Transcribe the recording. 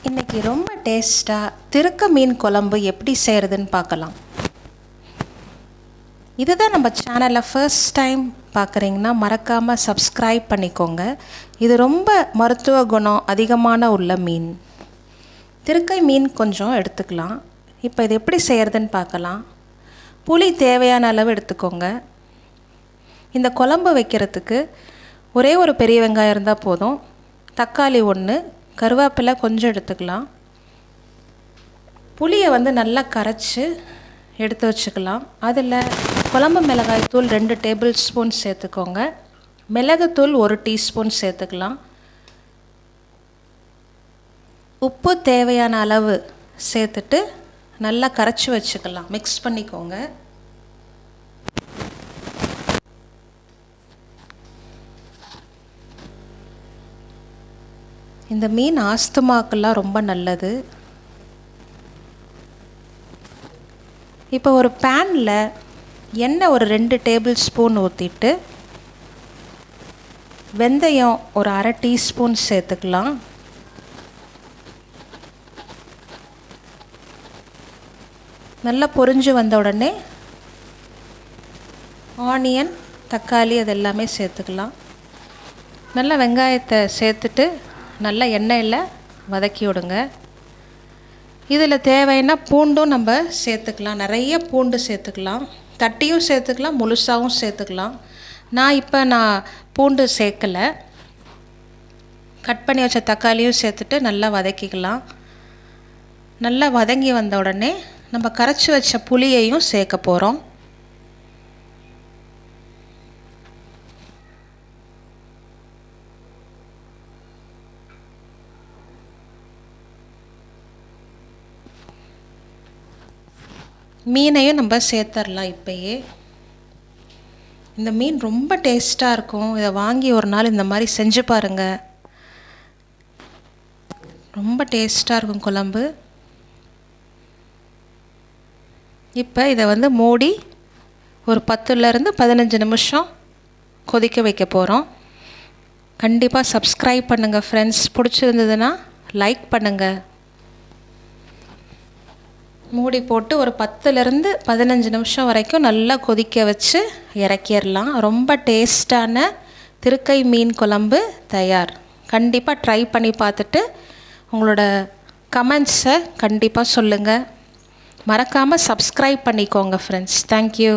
இன்றைக்கி ரொம்ப டேஸ்ட்டாக திருக்க மீன் குழம்பு எப்படி செய்கிறதுன்னு பார்க்கலாம். இதுதான் நம்ம சேனலில் ஃபர்ஸ்ட் டைம் பார்க்குறீங்கன்னா மறக்காமல் சப்ஸ்கிரைப் பண்ணிக்கோங்க. இது ரொம்ப மருத்துவ குணம் அதிகமான உள்ள மீன். திருக்கை மீன் கொஞ்சம் எடுத்துக்கலாம். இப்போ இது எப்படி செய்கிறதுன்னு பார்க்கலாம். புளி தேவையான அளவு எடுத்துக்கோங்க. இந்த குழம்பு வைக்கிறதுக்கு ஒரே ஒரு பெரிய வெங்காயம் இருந்தால் போதும். தக்காளி 1, கருவேப்பிலை கொஞ்சம் எடுத்துக்கலாம். புளியை நல்லா கரைச்சி எடுத்து வச்சுக்கலாம். அதில் குழம்பு மிளகாய் தூள் 2 டேபிள் ஸ்பூன் சேர்த்துக்கோங்க. மிளகுத்தூள் 1 டீஸ்பூன் சேர்த்துக்கலாம். உப்பு தேவையான அளவு சேர்த்துட்டு நல்லா கரைச்சி வச்சுக்கலாம். மிக்ஸ் பண்ணிக்கோங்க. இந்த மீன் ஆஸ்துமாக்கெல்லாம் ரொம்ப நல்லது. இப்போ ஒரு பேனில் எண்ணெய் ஒரு 2 டேபிள் ஸ்பூன் ஊற்றிட்டு வெந்தயம் ஒரு அரை டீஸ்பூன் சேர்த்துக்கலாம். நல்லா பொரிஞ்சு வந்த உடனே ஆனியன், தக்காளி அதெல்லாமே சேர்த்துக்கலாம். நல்லா வெங்காயத்தை சேர்த்துட்டு நல்லா எண்ணெயில் வதக்கி விடுங்க. இதில் தேவைன்னா பூண்டும் நம்ம சேர்த்துக்கலாம். நிறைய பூண்டு சேர்த்துக்கலாம். தட்டியும் சேர்த்துக்கலாம், முழுசாகவும் சேர்த்துக்கலாம். நான் பூண்டு சேர்க்கலை. கட் பண்ணி வச்ச தக்காளியும் சேர்த்துட்டு நல்லா வதக்கிக்கலாம். நல்லா வதங்கி வந்த உடனே நம்ம கரைச்சி வச்ச புளியையும் சேர்க்க போகிறோம். மீனையும் நம்ம சேர்த்துடலாம். இப்போயே இந்த மீன் ரொம்ப டேஸ்ட்டாக இருக்கும். இதை வாங்கி ஒரு நாள் இந்த மாதிரி செஞ்சு பாருங்கள். ரொம்ப டேஸ்ட்டாக இருக்கும் குழம்பு. இப்போ இதை மூடி ஒரு 10லேருந்து 15 நிமிஷம் கொதிக்க வைக்க போகிறோம். கண்டிப்பாக சப்ஸ்கிரைப் பண்ணுங்கள் ஃப்ரெண்ட்ஸ். பிடிச்சிருந்ததுன்னா லைக் பண்ணுங்கள். மூடி போட்டு ஒரு 10லேருந்து 15 நிமிஷம் வரைக்கும் நல்லா கொதிக்க வச்சு இறக்கிடலாம். ரொம்ப டேஸ்டான திருக்கை மீன் குழம்பு தயார். கண்டிப்பாக ட்ரை பண்ணி பார்த்துட்டு உங்களோட கமெண்ட்ஸை கண்டிப்பாக சொல்லுங்கள். மறக்காமல் சப்ஸ்கிரைப் பண்ணிக்கோங்க ஃப்ரெண்ட்ஸ். தேங்க்யூ.